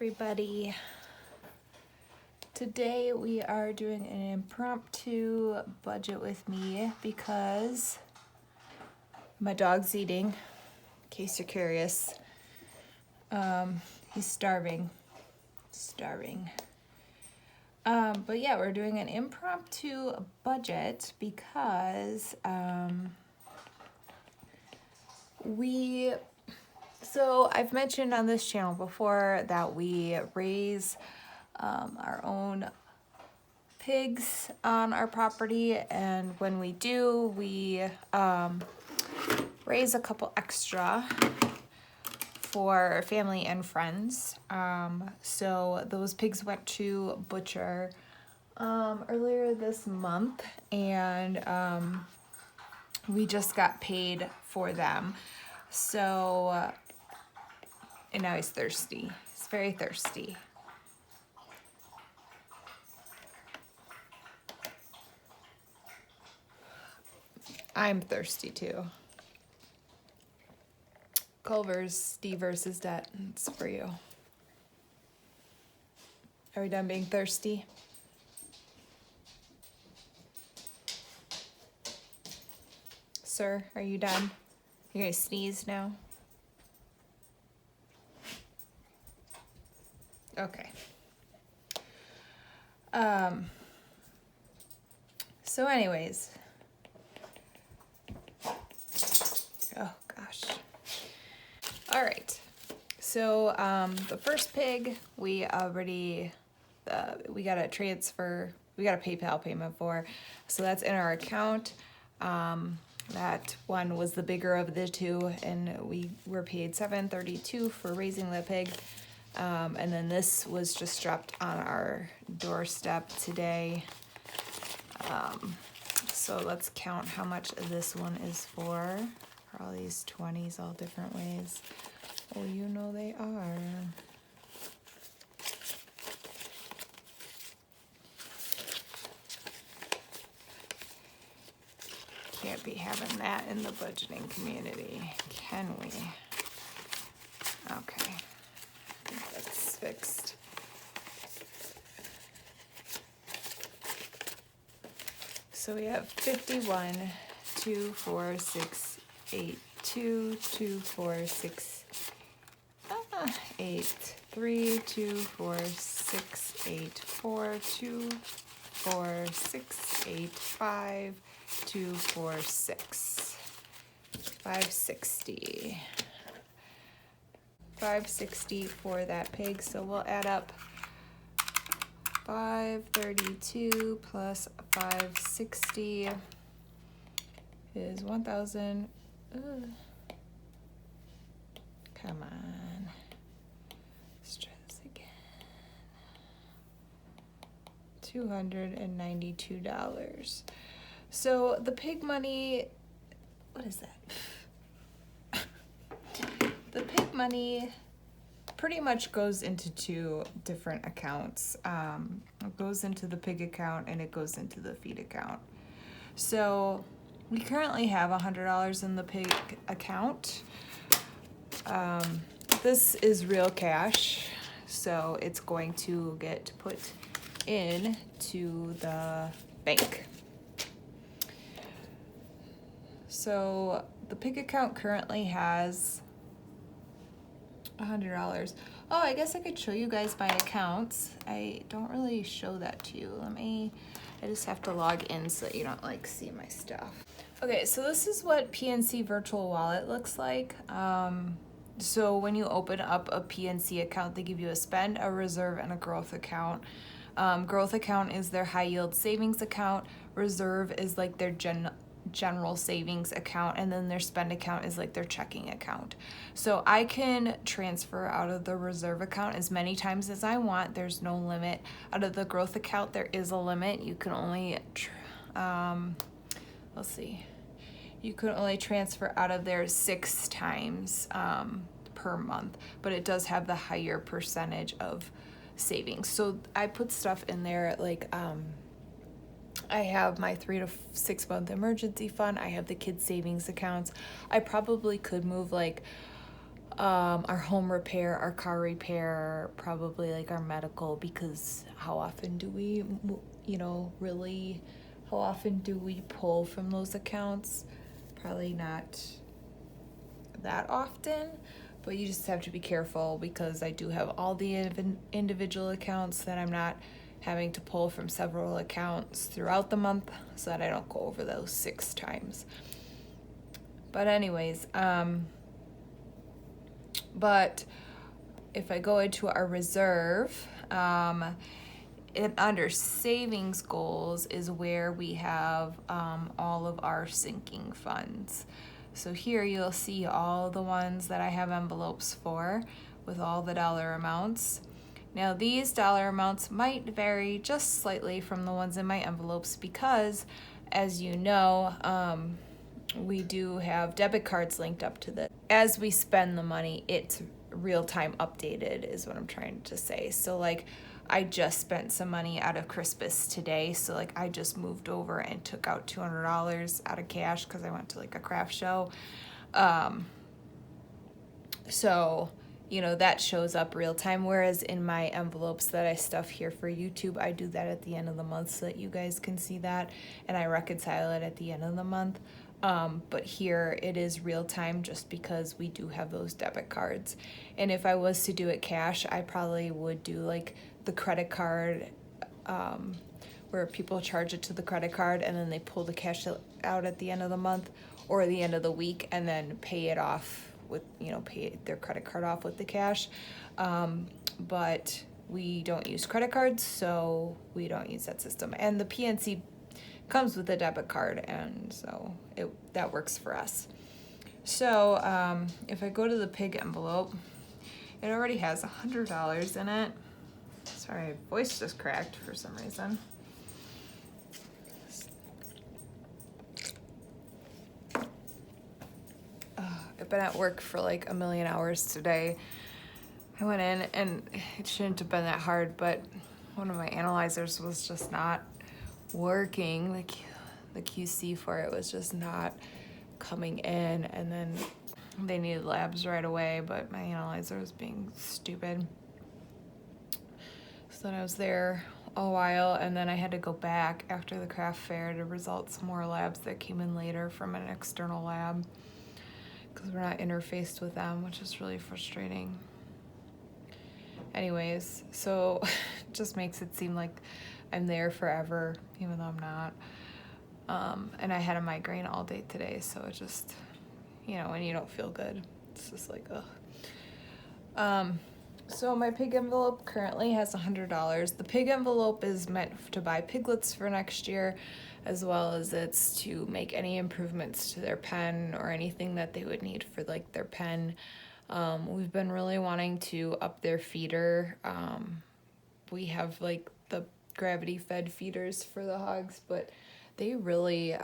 everybody. Today we are doing an impromptu budget with me because my dog's eating, in case you're curious. He's starving. But yeah, we're doing an impromptu budget because So I've mentioned on this channel before that we raise our own pigs on our property, and when we do, we raise a couple extra for family and friends. So those pigs went to butcher earlier this month, and we just got paid for them. So and now he's thirsty. He's very thirsty. I'm thirsty too. Culver's Steve versus Debt. It's for you. Are we done being thirsty? Sir, are you done? You gonna sneeze now? Okay. So anyways. Oh gosh. All right. So the first pig we got a transfer, we got a PayPal payment for. So that's in our account. That one was the bigger of the two, and we were paid $7.32 for raising the pig. And then this was just dropped on our doorstep today. So let's count how much this one is for all these 20s all different ways. Oh, you know they are. Can't be having that in the budgeting community, can we? Okay. I think that's fixed. So we have 51, 2, 4, 6, 8, 2, 2, 4, 6, 8, 3, 2, 4, 6, 8, 4, 2, 4, 6, 8, 5, 2, 4, 6. 560. 560 for that pig, so we'll add up 532 plus 560 is 1,000. Come on. Let's try this again. $292. So the pig money, what is that? The pig money pretty much goes into two different accounts. It goes into the pig account and it goes into the feed account. So we currently have $100 in the pig account. This is real cash, so it's going to get put into the bank. So the pig account currently has $100. Oh, I guess I could show you guys my accounts. I don't really show that to you. I just have to log in so that you don't like see my stuff. Okay, so this is what PNC Virtual Wallet looks like. So when you open up a PNC account, they give you a spend, a reserve, and a growth account. Growth account is their high yield savings account. Reserve is like their general savings account, and then their spend account is like their checking account. So I can transfer out of the reserve account as many times as I want. There's no limit. Out of the growth account, there is a limit. You can only you can only transfer out of there 6 times per month, but it does have the higher percentage of savings. So I put stuff in there like I have my 3 to 6 month emergency fund. I have the kids savings accounts. I probably could move like our home repair, our car repair, probably like our medical, because how often do we, really, how often do we pull from those accounts? Probably not that often, but you just have to be careful because I do have all the individual accounts that I'm not having to pull from several accounts throughout the month so that I don't go over those 6 times. But anyways, but if I go into our reserve, under savings goals is where we have all of our sinking funds. So here you'll see all the ones that I have envelopes for with all the dollar amounts. Now these dollar amounts might vary just slightly from the ones in my envelopes because, as you know, we do have debit cards linked up to this. As we spend the money, it's real-time updated is what I'm trying to say. So like I just spent some money out of Crispus today. So like I just moved over and took out $200 out of cash because I went to like a craft show. So, that shows up real time. Whereas in my envelopes that I stuff here for YouTube, I do that at the end of the month so that you guys can see that. And I reconcile it at the end of the month. But here it is real time just because we do have those debit cards. And if I was to do it cash, I probably would do like the credit card, where people charge it to the credit card and then they pull the cash out at the end of the month or the end of the week and then pay it off with, pay their credit card off with the cash. But we don't use credit cards, so we don't use that system. And the PNC comes with a debit card, and so that works for us. So if I go to the pig envelope, it already has $100 in it. Sorry, my voice just cracked for some reason. I've been at work for like a million hours today. I went in and it shouldn't have been that hard, but one of my analyzers was just not working. The QC for it was just not coming in, and then they needed labs right away, but my analyzer was being stupid. So then I was there a while, and then I had to go back after the craft fair to result some more labs that came in later from an external lab because we're not interfaced with them, which is really frustrating. Anyways, so it just makes it seem like I'm there forever, even though I'm not. And I had a migraine all day today, so it just, when you don't feel good, it's just like, ugh. So my pig envelope currently has $100. The pig envelope is meant to buy piglets for next year, as well as it's to make any improvements to their pen or anything that they would need for like their pen. We've been really wanting to up their feeder. We have like the gravity fed feeders for the hogs, but they really,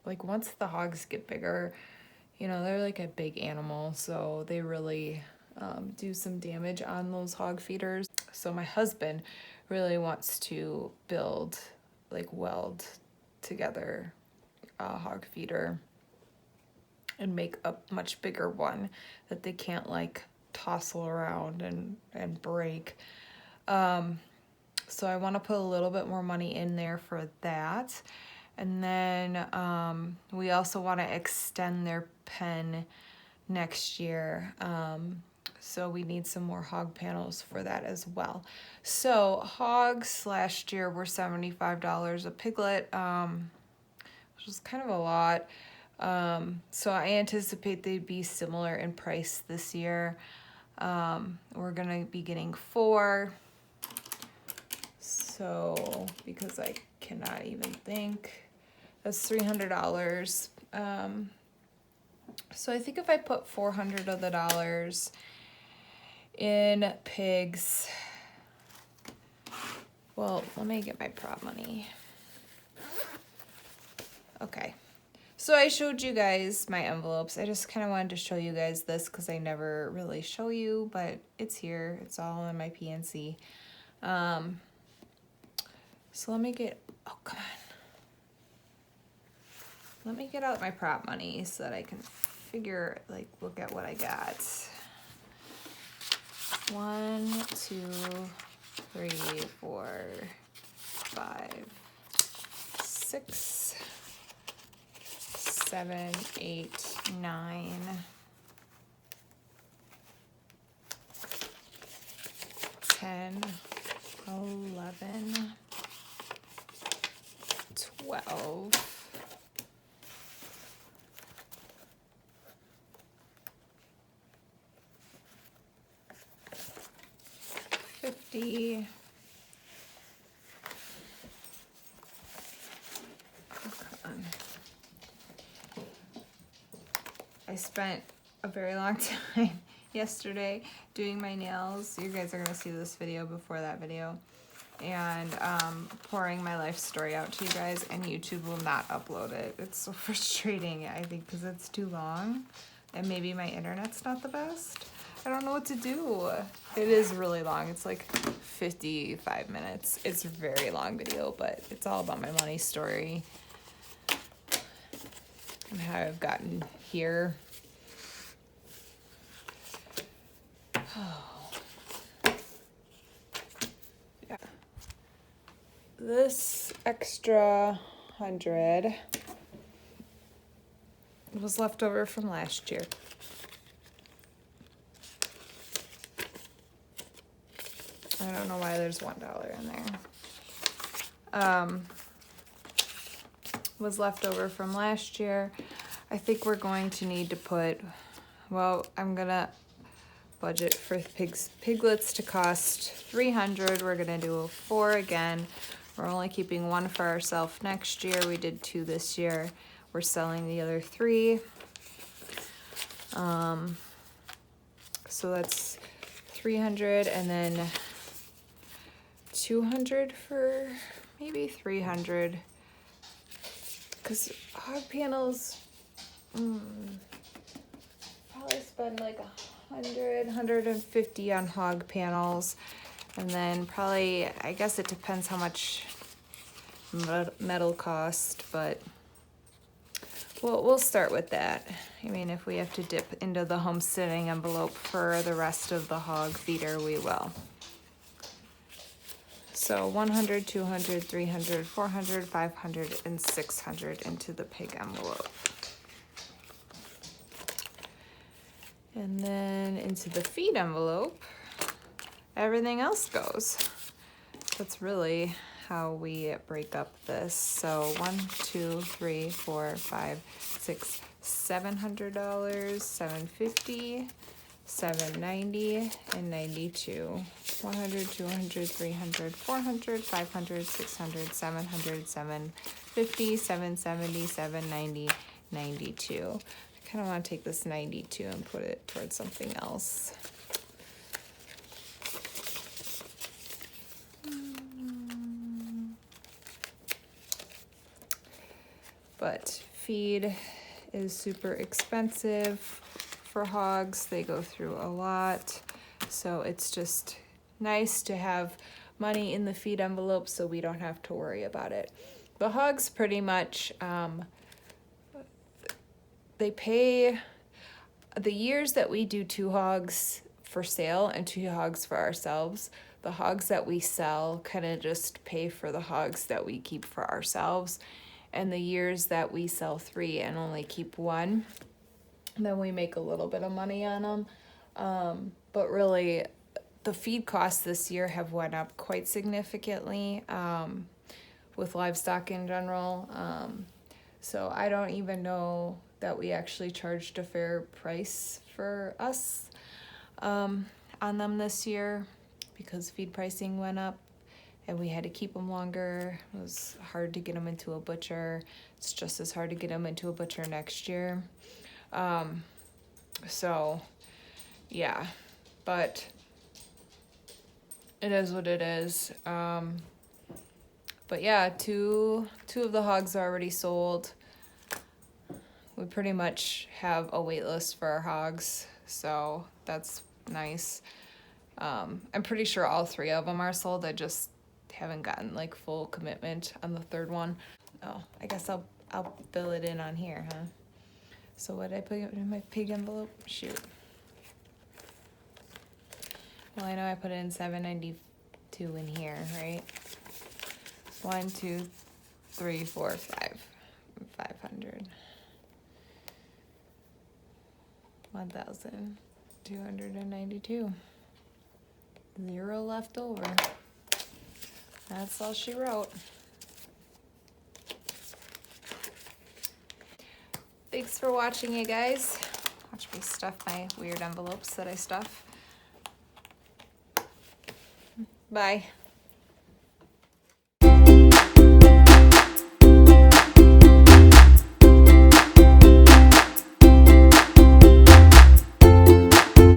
like once the hogs get bigger, they're like a big animal, so they really do some damage on those hog feeders. So my husband really wants to weld together a hog feeder and make a much bigger one that they can't like tossle around and break. So I want to put a little bit more money in there for that. And then we also want to extend their pen next year. So we need some more hog panels for that as well. So hogs last year were $75 a piglet, which was kind of a lot. So I anticipate they'd be similar in price this year. We're gonna be getting 4. So, because I cannot even think, that's $300. So I think if I put 400 of the dollars in pigs, well, let me get my prop money. Okay. So I showed you guys my envelopes. I just kind of wanted to show you guys this because I never really show you, but it's here. It's all in my PNC. So let me get, oh, come on. Let me get out my prop money so that I can figure, like, look at what I got. 1, 2, 3, 4, 5, 6, 7, 8, 9, 10, 11, 12, 50, oh, come on. I spent a very long time yesterday doing my nails. You guys are gonna see this video before that video. And pouring my life story out to you guys, and YouTube will not upload it. It's so frustrating, I think, because it's too long, and maybe my internet's not the best. I don't know what to do. It is really long. It's like 55 minutes. It's a very long video, but it's all about my money story and how I've gotten here. Yeah. This extra 100 was left over from last year. I don't know why there's $1 in there. Was left over from last year. I think we're going to need to put, well, I'm gonna budget for piglets to cost 300. We're gonna do 4 again. We're only keeping 1 for ourselves next year. We did 2 this year. We're selling the other 3. So that's 300, and then 200 for maybe 300. Because hog panels, probably spend like 100, 150 on hog panels. And then probably, I guess it depends how much metal cost, but we'll start with that. I mean, if we have to dip into the homesteading envelope for the rest of the hog feeder, we will. So 100, 200, 300, 400, 500, and 600 into the pig envelope. And then into the feed envelope, everything else goes. That's really how we break up this. So 1, 2, 3, 4, 5, 6, $700, $750, $790, and $92. 100, 200, 300, 400, 500, 600, 700, 750, 770, 790, 92. I kind of want to take this 92 and put it towards something else. But feed is super expensive for hogs. They go through a lot. So it's just nice to have money in the feed envelope so we don't have to worry about it. The hogs pretty much, they pay the years that we do 2 hogs for sale and 2 hogs for ourselves. The hogs that we sell kind of just pay for the hogs that we keep for ourselves. And the years that we sell 3 and only keep 1, then we make a little bit of money on them. But really, the feed costs this year have went up quite significantly with livestock in general. So I don't even know that we actually charged a fair price for us on them this year because feed pricing went up. And we had to keep them longer. It was hard to get them into a butcher. It's just as hard to get them into a butcher next year. So, yeah, but it is what it is. But yeah, two of the hogs are already sold. We pretty much have a wait list for our hogs, so that's nice. I'm pretty sure all 3 of them are sold. I just haven't gotten like full commitment on the 3rd one. Oh, I guess I'll fill it in on here, huh? So what did I put in my pig envelope? Shoot. Well, I know I put in 792 in here, right? 1, 2, 3, 4, 5. 500. 1,292. 0 left over. That's all she wrote. Thanks for watching, you guys. Watch me stuff my weird envelopes that I stuff. Bye.